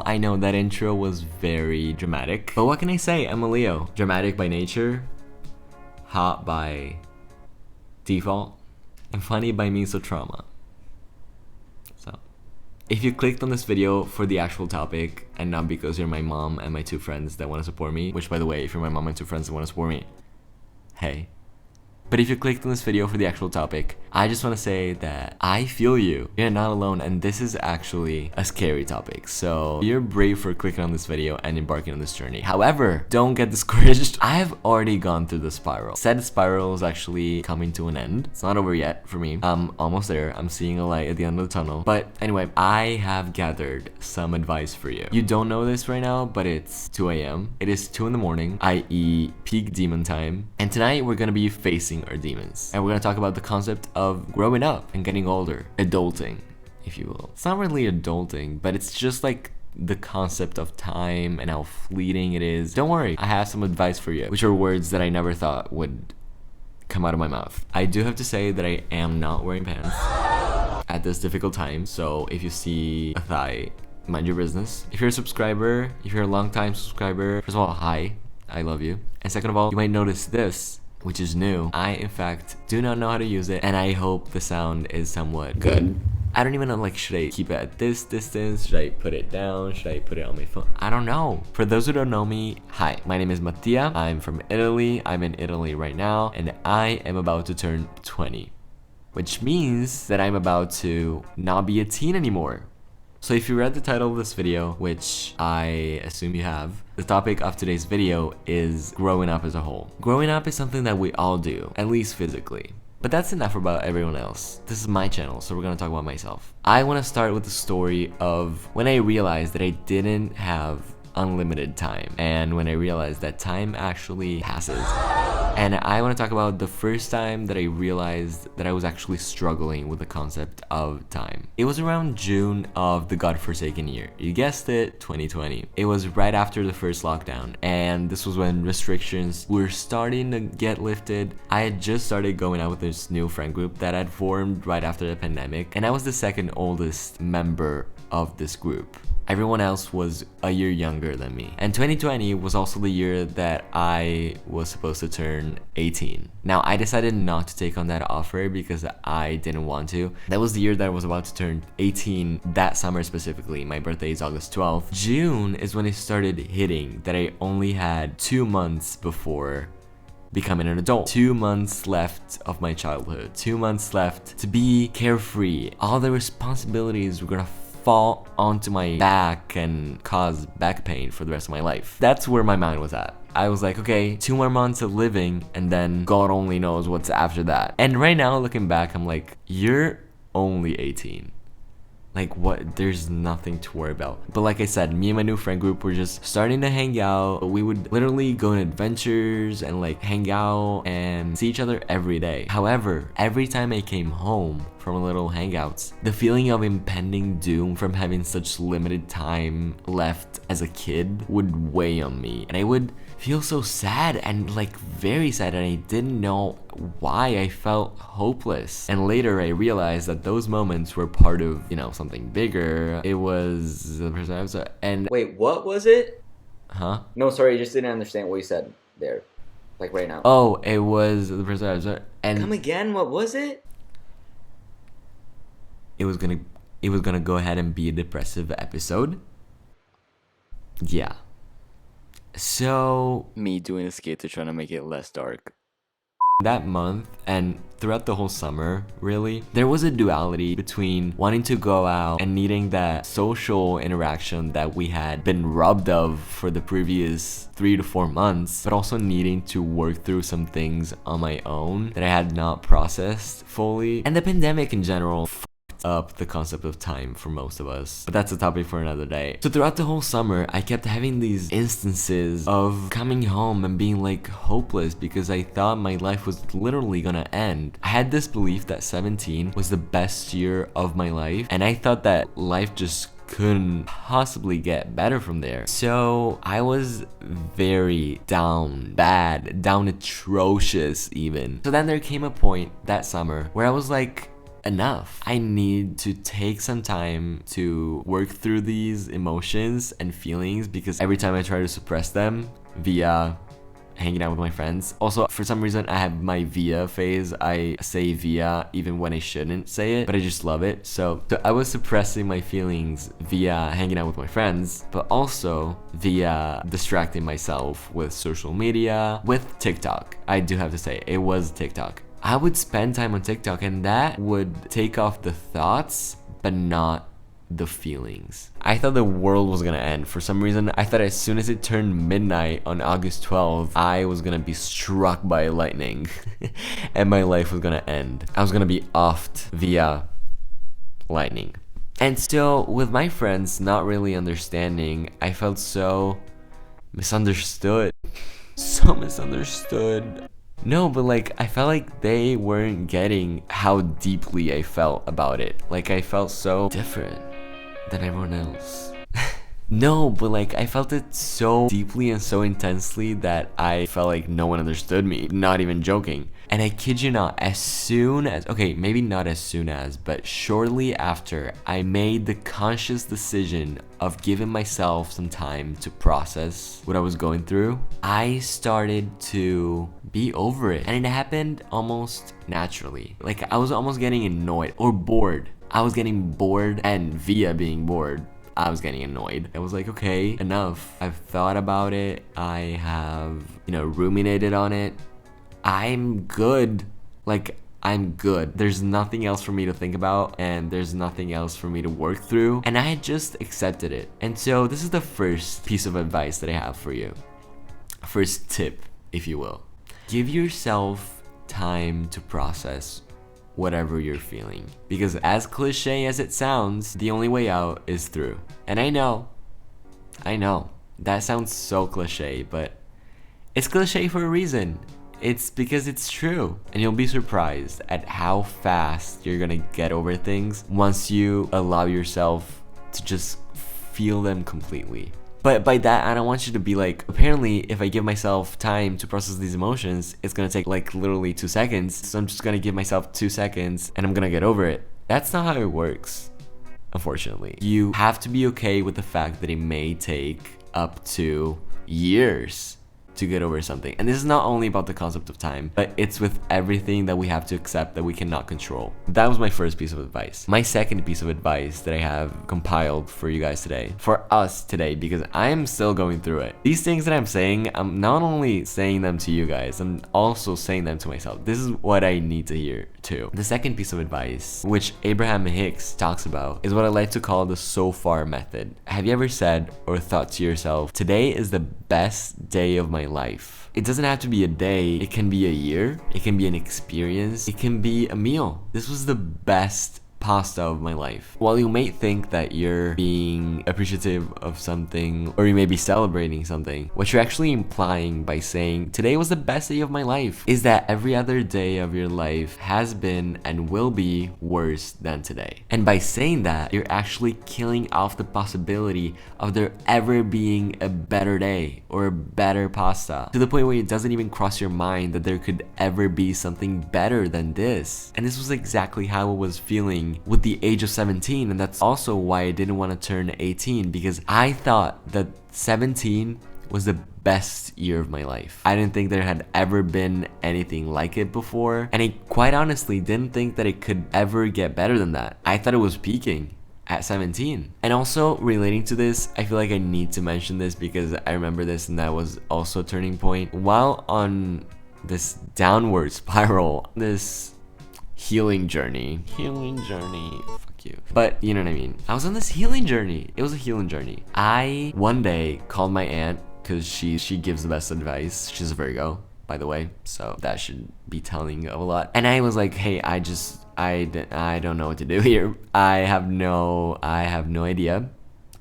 I know that intro was very dramatic. But what can I say? I'm a Leo. Dramatic by nature, hot by default, and funny by mesotrauma. So, if you clicked on this video for the actual topic and not because you're my mom and my 2 friends that want to support me, which by the way, if you're my mom and 2 friends that want to support me, hey. But if you clicked on this video for the actual topic, I just want to say that I feel you. You're not alone, and this is actually a scary topic. So you're brave for clicking on this video and embarking on this journey. However, don't get discouraged. I have already gone through the spiral. Said spiral is actually coming to an end. It's not over yet for me. I'm almost there. I'm seeing a light at the end of the tunnel. But anyway, I have gathered some advice for you. You don't know this right now, but it's 2 a.m. It is 2 in the morning, i.e. peak demon time. And tonight we're gonna be facing our demons, and we're gonna talk about the concept of growing up and getting older, adulting, if you will. It's not really adulting, but it's just like the concept of time and how fleeting it is. Don't worry, I have some advice for you, which are words that I never thought would come out of my mouth. I do have to say that I am not wearing pants at this difficult time, so if you see a thigh, mind your business. If you're a subscriber, if you're a long time subscriber, first of all, hi, I love you. And second of all, you might notice this, which is new. I, in fact, do not know how to use it, and I hope the sound is somewhat good. I don't even know, like, should I keep it at this distance? Should I put it down? Should I put it on my phone? I don't know. For those who don't know me, hi, my name is Mattia. I'm from Italy. I'm in Italy right now, and I am about to turn 20, which means that I'm about to not be a teen anymore. So if you read the title of this video, which I assume you have, the topic of today's video is growing up as a whole. Growing up is something that we all do, at least physically. But that's enough about everyone else. This is my channel, so we're gonna talk about myself. I wanna start with the story of when I realized that I didn't have unlimited time, and when I realized that time actually passes. And I want to talk about the first time that I realized that I was actually struggling with the concept of time. It was around June of the godforsaken year. You guessed it, 2020. It was right after the first lockdown, and this was when restrictions were starting to get lifted. I had just started going out with this new friend group that had formed right after the pandemic, and I was the second oldest member of this group. Everyone else was a year younger than me. And 2020 was also the year that I was supposed to turn 18. Now, I decided not to take on that offer because I didn't want to. That was the year that I was about to turn 18, that summer specifically. My birthday is August 12th. June is when it started hitting that I only had 2 months before becoming an adult. 2 months left of my childhood. 2 months left to be carefree. All the responsibilities were gonna fall onto my back and cause back pain for the rest of my life. That's where my mind was at. I was like, okay, 2 more months of living, and then God only knows what's after that. And right now, looking back, I'm like, you're only 18. Like, what? There's nothing to worry about. But like I said, me and my new friend group were just starting to hang out. We would literally go on adventures and like hang out and see each other every day. However, every time I came home from little hangouts, the feeling of impending doom from having such limited time left as a kid would weigh on me. And I would feel so sad and like very sad, and I didn't know why. I felt hopeless. And later I realized that those moments were part of, you know, something bigger. It was the person I was and wait, what was it? Huh? No, sorry, I just didn't understand what you said there. Like right now. Oh, it was the person I was and come again, what was it? It was gonna go ahead and be a depressive episode. Yeah. So, me doing a skate to try to make it less dark. That month, and throughout the whole summer, really, there was a duality between wanting to go out and needing that social interaction that we had been robbed of for the previous 3 to 4 months, but also needing to work through some things on my own that I had not processed fully. And the pandemic in general fucked up the concept of time for most of us. But that's a topic for another day. So throughout the whole summer, I kept having these instances of coming home and being like hopeless because I thought my life was literally gonna end. I had this belief that 17 was the best year of my life, and I thought that life just couldn't possibly get better from there. So I was very down bad, down atrocious even. So then there came a point that summer where I was like, enough. I need to take some time to work through these emotions and feelings because every time I try to suppress them via hanging out with my friends. Also, for some reason, I have my via phase. I say via even when I shouldn't say it, but I just love it. So I was suppressing my feelings via hanging out with my friends, but also via distracting myself with social media, with TikTok. I do have to say, it was TikTok. I would spend time on TikTok and that would take off the thoughts, but not the feelings. I thought the world was gonna end. For some reason, I thought as soon as it turned midnight on August 12th, I was gonna be struck by lightning and my life was gonna end. I was gonna be offed via lightning. And still, with my friends not really understanding, I felt so misunderstood. So misunderstood. No, but like, I felt like they weren't getting how deeply I felt about it. Like, I felt so different than everyone else. No, but like, I felt it so deeply and so intensely that I felt like no one understood me, not even joking. And I kid you not, as soon as, okay, maybe not as soon as, but shortly after I made the conscious decision of giving myself some time to process what I was going through, I started to be over it. And it happened almost naturally. Like, I was almost getting annoyed or bored. I was getting bored, and via being bored, I was getting annoyed. I was like, okay, enough. I've thought about it. I have, ruminated on it. I'm good. Like, I'm good. There's nothing else for me to think about, and there's nothing else for me to work through. And I had just accepted it. And so this is the first piece of advice that I have for you. First tip, if you will. Give yourself time to process whatever you're feeling. Because as cliche as it sounds, the only way out is through. And I know, that sounds so cliche, but it's cliche for a reason. It's because it's true. And you'll be surprised at how fast you're gonna get over things once you allow yourself to just feel them completely. But by that, I don't want you to be like, apparently, if I give myself time to process these emotions, it's gonna take like literally 2 seconds. So I'm just gonna give myself 2 seconds and I'm gonna get over it. That's not how it works, unfortunately. You have to be okay with the fact that it may take up to years to get over something. And this is not only about the concept of time, but it's with everything that we have to accept that we cannot control. That was my first piece of advice. My second piece of advice that I have compiled for you guys today, for us today, because I am still going through it. These things that I'm saying, I'm not only saying them to you guys, I'm also saying them to myself. This is what I need to hear too. The second piece of advice, which Abraham Hicks talks about, is what I like to call the so far method. Have you ever said or thought to yourself, today is the best day of my life? It doesn't have to be a day. It can be a year. It can be an experience. It can be a meal. This was the best pasta of my life. While you may think that you're being appreciative of something, or you may be celebrating something, what you're actually implying by saying today was the best day of my life is that every other day of your life has been and will be worse than today. And by saying that, you're actually killing off the possibility of there ever being a better day or a better pasta, to the point where it doesn't even cross your mind that there could ever be something better than this. And this was exactly how I was feeling with the age of 17, and that's also why I didn't want to turn 18, because I thought that 17 was the best year of my life. I didn't think there had ever been anything like it before, and I quite honestly didn't think that it could ever get better than that. I thought it was peaking at 17. And also relating to this, I feel like I need to mention this because I remember this and that was also a turning point. While on this downward spiral, this healing journey, fuck you, but you know what I mean, I was on this healing journey. It was a healing journey. I one day called my aunt, because she gives the best advice. She's a Virgo, by the way, so that should be telling a lot. And I was like, hey, I I don't know what to do here. I have no idea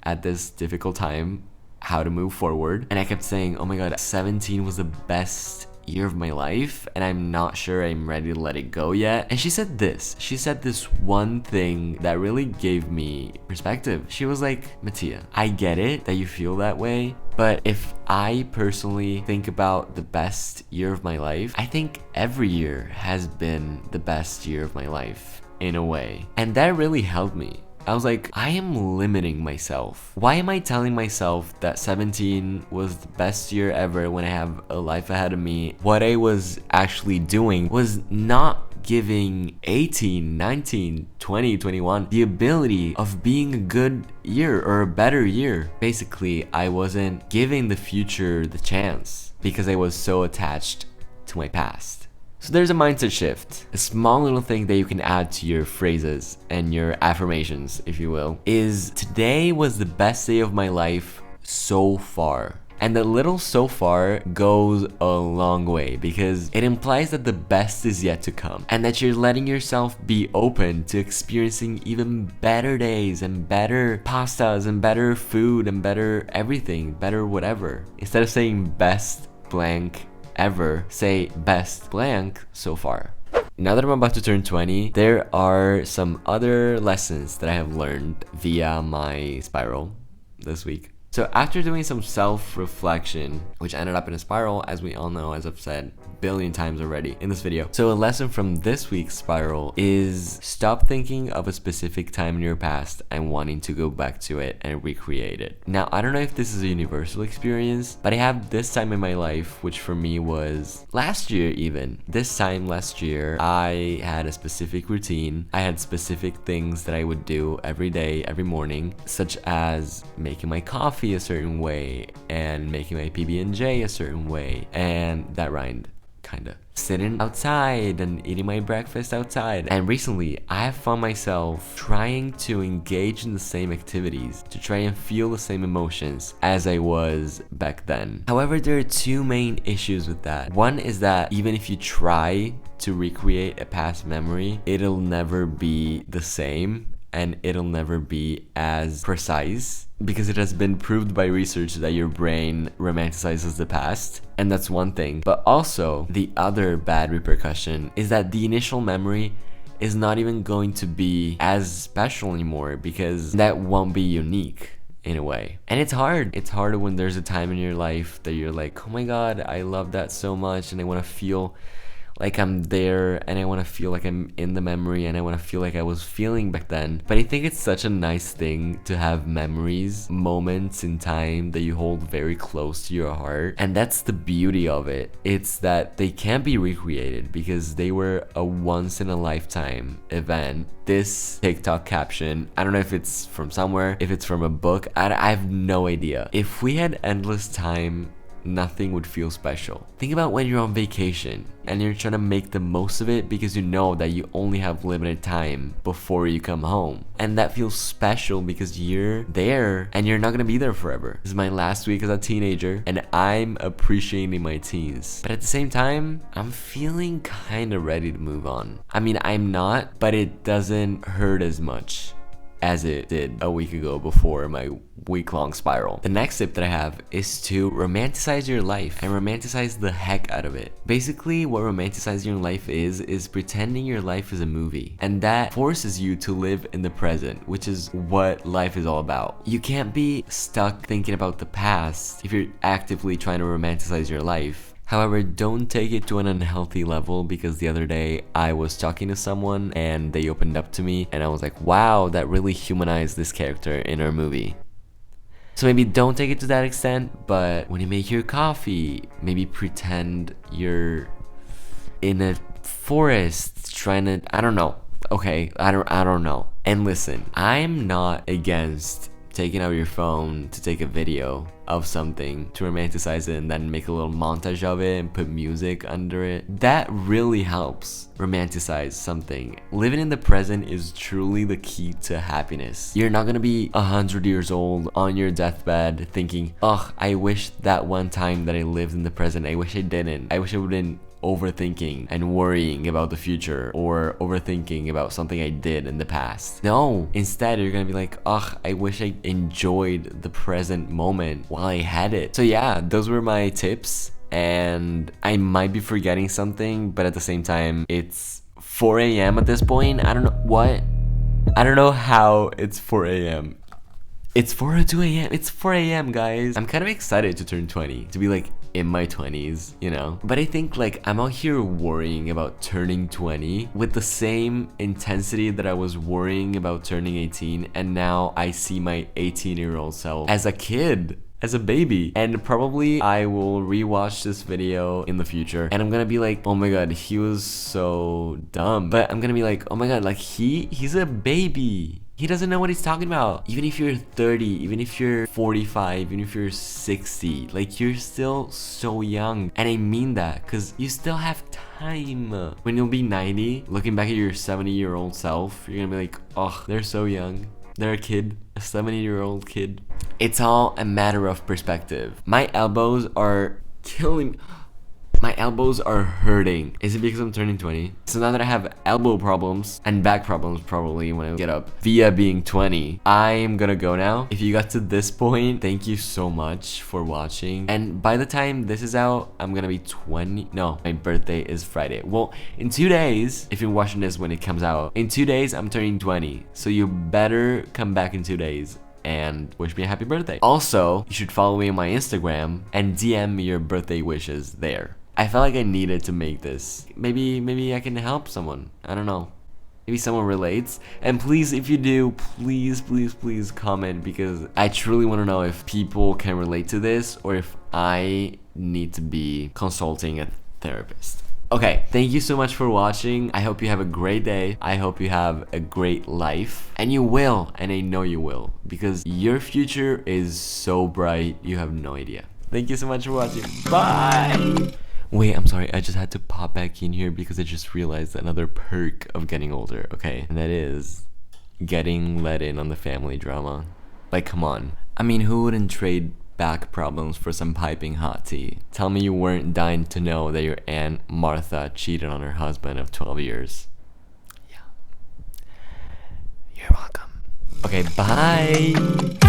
at this difficult time how to move forward. And I kept saying, oh my god, 17 was the best year of my life, and I'm not sure I'm ready to let it go yet. And she said this one thing that really gave me perspective. She was like, Mattia, I get it that you feel that way, but if I personally think about the best year of my life, I think every year has been the best year of my life in a way. And that really helped me. I was like, I am limiting myself. Why am I telling myself that 17 was the best year ever when I have a life ahead of me? What I was actually doing was not giving 18, 19, 20, 21 the ability of being a good year or a better year. Basically, I wasn't giving the future the chance because I was so attached to my past. So there's a mindset shift. A small little thing that you can add to your phrases and your affirmations, if you will, is today was the best day of my life so far. And the little so far goes a long way because it implies that the best is yet to come and that you're letting yourself be open to experiencing even better days and better pastas and better food and better everything, better whatever. Instead of saying best blank ever, say best blank so far. Now that I'm about to turn 20, there are some other lessons that I have learned via my spiral this week. So after doing some self-reflection, which ended up in a spiral, as we all know, as I've said a billion times already in this video. So a lesson from this week's spiral is stop thinking of a specific time in your past and wanting to go back to it and recreate it. Now, I don't know if this is a universal experience, but I have this time in my life, which for me was last year even. This time last year, I had a specific routine. I had specific things that I would do every day, every morning, such as making my coffee a certain way and making my PB&J a certain way, and that rhymed kinda. Sitting outside and eating my breakfast outside. And recently I have found myself trying to engage in the same activities to try and feel the same emotions as I was back then. However, there are two main issues with that. One is that even if you try to recreate a past memory, it'll never be the same and it'll never be as precise because it has been proved by research that your brain romanticizes the past, and that's one thing. But also, the other bad repercussion is that the initial memory is not even going to be as special anymore because that won't be unique in a way. And it's hard. It's hard when there's a time in your life that you're like, oh my god, I love that so much and I want to feel like I'm there and I want to feel like I'm in the memory and I want to feel like I was feeling back then. But I think it's such a nice thing to have memories, moments in time that you hold very close to your heart. And that's the beauty of it. It's that they can't be recreated because they were a once in a lifetime event. This TikTok caption, I don't know if it's from somewhere, if it's from a book, I have no idea. If we had endless time, nothing would feel special. Think about when you're on vacation and you're trying to make the most of it because you know that you only have limited time before you come home. And that feels special because you're there and you're not gonna be there forever. This is my last week as a teenager and I'm appreciating my teens. But at the same time, I'm feeling kinda ready to move on. I mean, I'm not, but it doesn't hurt as much as it did a week ago before my week-long spiral. The next tip that I have is to romanticize your life and romanticize the heck out of it. Basically, what romanticizing your life is pretending your life is a movie, and that forces you to live in the present, which is what life is all about. You can't be stuck thinking about the past if you're actively trying to romanticize your life. However, don't take it to an unhealthy level because the other day I was talking to someone and they opened up to me and I was like, wow, that really humanized this character in our movie. So maybe don't take it to that extent, but when you make your coffee, maybe pretend you're in a forest trying to, I don't know. Okay, I don't know. And listen, I'm not against taking out your phone to take a video of something to romanticize it and then make a little montage of it and put music under it. That really helps romanticize something. Living in the present is truly the key to happiness. You're not gonna be 100 years old on your deathbed thinking, ugh, I wish that one time that I lived in the present, I wish I didn't. I wish I wouldn't overthinking and worrying about the future or overthinking about something I did in the past. No, instead you're gonna be like, ugh, I wish I enjoyed the present moment while I had it. So yeah, those were my tips, and I might be forgetting something, but at the same time, it's 4 a.m. at this point. I don't know what. I don't know how it's 4 a.m. It's 4:02 a.m. It's 4 a.m. guys. I'm kind of excited to turn 20, to be like in my 20s, you know? But I think like I'm out here worrying about turning 20 with the same intensity that I was worrying about turning 18, and now I see my 18-year-old self as a kid, as a baby. And probably I will rewatch this video in the future and I'm gonna be like, oh my god, he was so dumb. But I'm gonna be like, oh my god, like he's a baby. He doesn't know what he's talking about. Even if you're 30, even if you're 45, even if you're 60, like you're still so young. And I mean that because you still have time. When you'll be 90, looking back at your 70-year-old self, you're gonna be like, oh, they're so young. They're a kid, a 70-year-old kid. It's all a matter of perspective. My elbows are killing me. My elbows are hurting. Is it because I'm turning 20? So now that I have elbow problems and back problems probably when I get up via being 20, I am gonna go now. If you got to this point, thank you so much for watching. And by the time this is out, I'm gonna be 20. No, my birthday is Friday. Well, in 2 days, if you're watching this when it comes out, in 2 days, I'm turning 20. So you better come back in 2 days and wish me a happy birthday. Also, you should follow me on my Instagram and DM me your birthday wishes there. I felt like I needed to make this. Maybe I can help someone. I don't know. Maybe someone relates. And please, if you do, please comment, because I truly want to know if people can relate to this or if I need to be consulting a therapist. Okay, thank you so much for watching. I hope you have a great day. I hope you have a great life. And you will, and I know you will, because your future is so bright, you have no idea. Thank you so much for watching. Bye! Wait, I'm sorry, I just had to pop back in here because I just realized another perk of getting older, okay? And that is getting let in on the family drama. Like, come on. I mean, who wouldn't trade back problems for some piping hot tea? Tell me you weren't dying to know that your Aunt Martha cheated on her husband of 12 years. Yeah. You're welcome. Okay, bye!